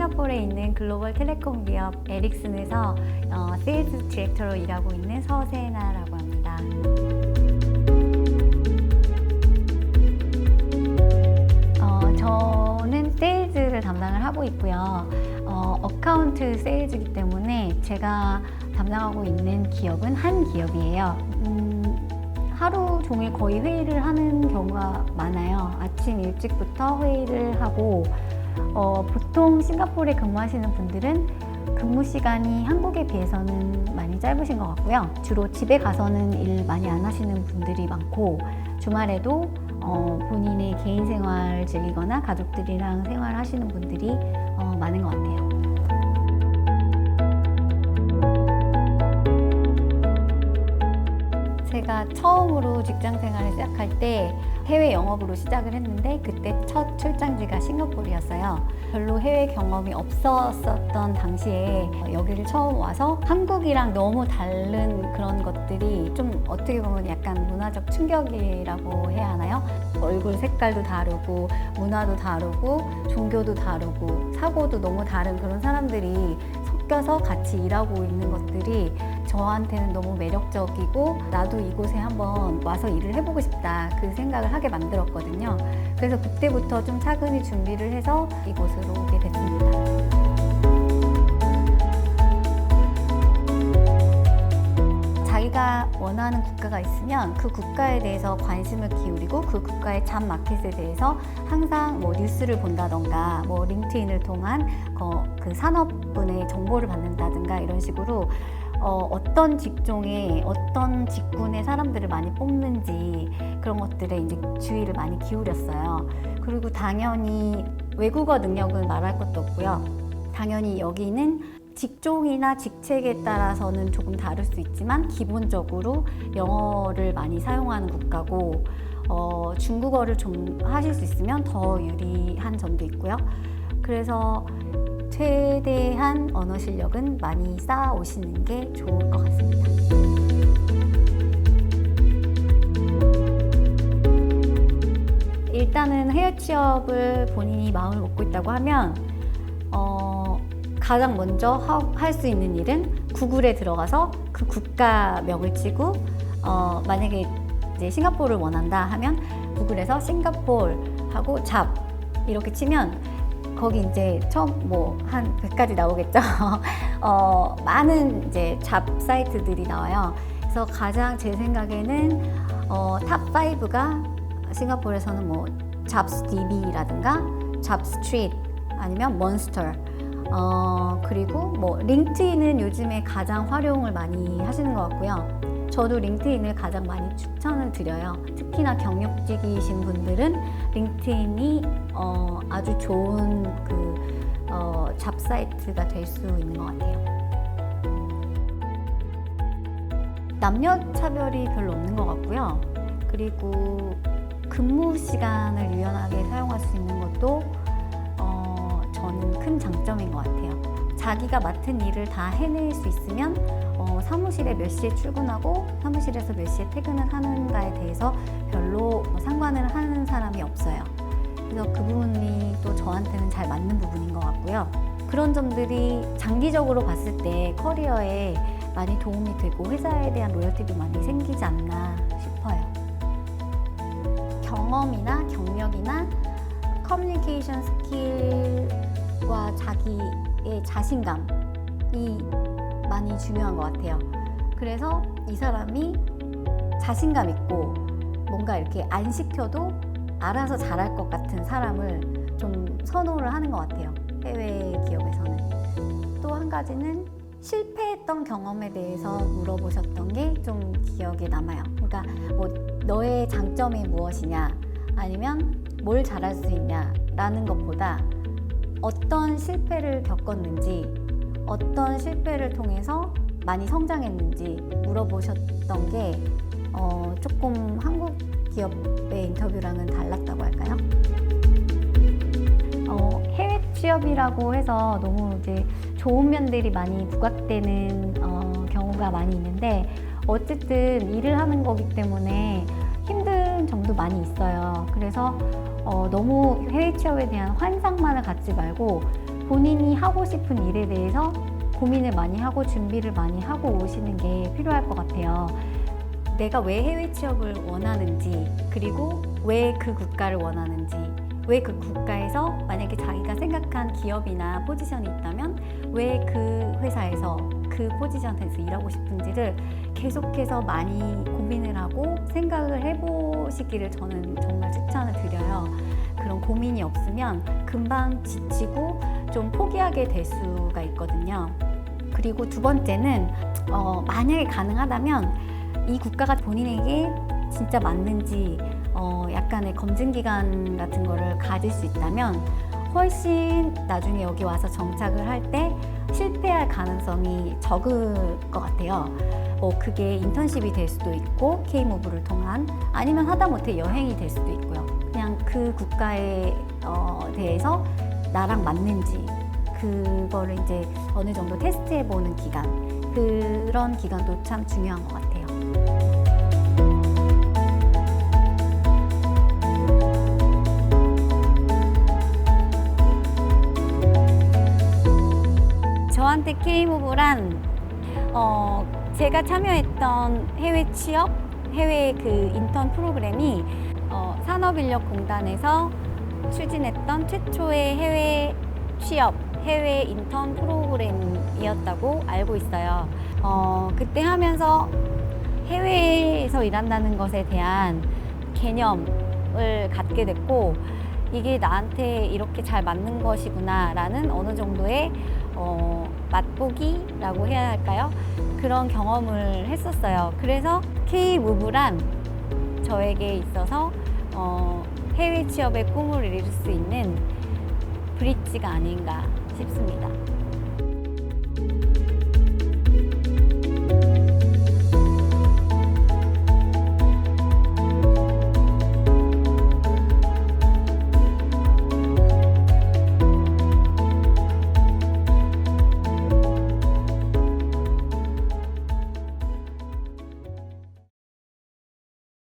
싱가포르에 있는 글로벌 텔레콤 기업 에릭슨에서 세일즈 디렉터로 일하고 있는 서세나라고 합니다. 저는 세일즈를 담당을 하고 있고요. 어카운트 세일즈이기 때문에 제가 담당하고 있는 기업은 한 기업이에요. 하루 종일 거의 회의를 하는 경우가 많아요. 아침 일찍부터 회의를 하고 보통 싱가포르에 근무하시는 분들은 근무 시간이 한국에 비해서는 많이 짧으신 것 같고요. 주로 집에 가서는 일 많이 안 하시는 분들이 많고 주말에도 본인의 개인 생활 즐기거나 가족들이랑 생활하시는 분들이 많은 것 같아요. 제가 처음으로 직장 생활을 시작할 때 해외 영업으로 시작을 했는데 그때 첫 출장지가 싱가포르였어요. 별로 해외 경험이 없었던 당시에 여기를 처음 와서 한국이랑 너무 다른 그런 것들이 좀 어떻게 보면 약간 문화적 충격이라고 해야 하나요? 얼굴 색깔도 다르고 문화도 다르고 종교도 다르고 사고도 너무 다른 그런 사람들이 섞여서 같이 일하고 있는 것들이 저한테는 너무 매력적이고 나도 이곳에 한번 와서 일을 해보고 싶다 그 생각을 하게 만들었거든요. 그래서 그때부터 좀 차근히 준비를 해서 이곳으로 오게 됐습니다. 자기가 원하는 국가가 있으면 그 국가에 대해서 관심을 기울이고 그 국가의 잡 마켓에 대해서 항상 뉴스를 본다던가 링크드인을 통한 그 산업군의 정보를 받는다든가 이런 식으로 어떤 직종에 어떤 직군의 사람들을 많이 뽑는지 그런 것들에 이제 주의를 많이 기울였어요. 그리고 당연히 외국어 능력은 말할 것도 없고요. 당연히 여기는 직종이나 직책에 따라서는 조금 다를 수 있지만 기본적으로 영어를 많이 사용하는 국가고 중국어를 좀 하실 수 있으면 더 유리한 점도 있고요. 그래서 최대한 언어 실력은 많이 쌓아 오시는 게 좋을 것 같습니다. 일단은 해외 취업을 본인이 마음을 먹고 있다고 하면 가장 먼저 할 수 있는 일은 구글에 들어가서 그 국가명을 치고 만약에 이제 싱가포르를 원한다 하면 구글에서 싱가포르 하고 잡 이렇게 치면 거기 이제 처음 한 100가지 나오겠죠. 많은 이제 잡 사이트들이 나와요. 그래서 가장 제 생각에는 탑 5가 싱가포르에서는 잡스DB라든가 잡스트리트 아니면 몬스터 그리고 링크드인은 요즘에 가장 활용을 많이 하시는 것 같고요. 저도 링크드인을 가장 많이 추천을 드려요. 특히나 경력직이신 분들은 링크드인이 아주 좋은 잡 사이트가 될 수 있는 것 같아요. 남녀 차별이 별로 없는 것 같고요. 그리고 근무 시간을 유연하게 사용할 수 있는 것도 저는 큰 장점인 것 같아요. 자기가 맡은 일을 다 해낼 수 있으면 사무실에 몇 시에 출근하고 사무실에서 몇 시에 퇴근을 하는가에 대해서 별로 상관을 하는 사람이 없어요. 그래서 그 부분이 또 저한테는 잘 맞는 부분인 것 같고요. 그런 점들이 장기적으로 봤을 때 커리어에 많이 도움이 되고 회사에 대한 로열티도 많이 생기지 않나 싶어요. 경험이나 경력이나 커뮤니케이션 스킬과 자기의 자신감이 많이 중요한 것 같아요. 그래서 이 사람이 자신감 있고 뭔가 이렇게 안 시켜도 알아서 잘할 것 같은 사람을 좀 선호를 하는 것 같아요. 해외 기업에서는. 또 한 가지는 실패했던 경험에 대해서 물어보셨던 게 좀 기억에 남아요. 그러니까 너의 장점이 무엇이냐 아니면 뭘 잘할 수 있냐 라는 것보다 어떤 실패를 겪었는지 어떤 실패를 통해서 많이 성장했는지 물어보셨던 게 조금 한국 기업의 인터뷰랑은 달랐다고 할까요? 해외 취업이라고 해서 너무 이제 좋은 면들이 많이 부각되는 경우가 많이 있는데 어쨌든 일을 하는 거기 때문에 힘든 점도 많이 있어요. 그래서 너무 해외 취업에 대한 환상만을 갖지 말고 본인이 하고 싶은 일에 대해서 고민을 많이 하고 준비를 많이 하고 오시는 게 필요할 것 같아요. 내가 왜 해외 취업을 원하는지, 그리고 왜 그 국가를 원하는지, 왜 그 국가에서 만약에 자기가 생각한 기업이나 포지션이 있다면 왜 그 회사에서 그 포지션에서 일하고 싶은지를 계속해서 많이 고민을 하고 생각을 해보시기를 저는 정말 추천을 드려요. 그런 고민이 없으면 금방 지치고 좀 포기하게 될 수가 있거든요. 그리고 두 번째는 만약에 가능하다면 이 국가가 본인에게 진짜 맞는지 약간의 검증 기간 같은 거를 가질 수 있다면 훨씬 나중에 여기 와서 정착을 할 때 실패할 가능성이 적을 것 같아요. 그게 인턴십이 될 수도 있고 K무브를 통한, 아니면 하다못해 여행이 될 수도 있고요. 그냥 그 국가에 대해서 나랑 맞는지 그거를 이제 어느 정도 테스트해보는 기간, 그런 기간도 참 중요한 것 같아요. 저한테 K무브란 제가 참여했던 해외 취업, 해외 그 인턴 프로그램이 산업인력공단에서 추진했던 최초의 해외 취업, 해외 인턴 프로그램이었다고 알고 있어요. 그때 하면서 해외에서 일한다는 것에 대한 개념을 갖게 됐고, 이게 나한테 이렇게 잘 맞는 것이구나 라는 어느 정도의 맛보기라고 해야 할까요? 그런 경험을 했었어요. 그래서 K무브란 저에게 있어서 해외 취업의 꿈을 이룰 수 있는 브릿지가 아닌가 싶습니다.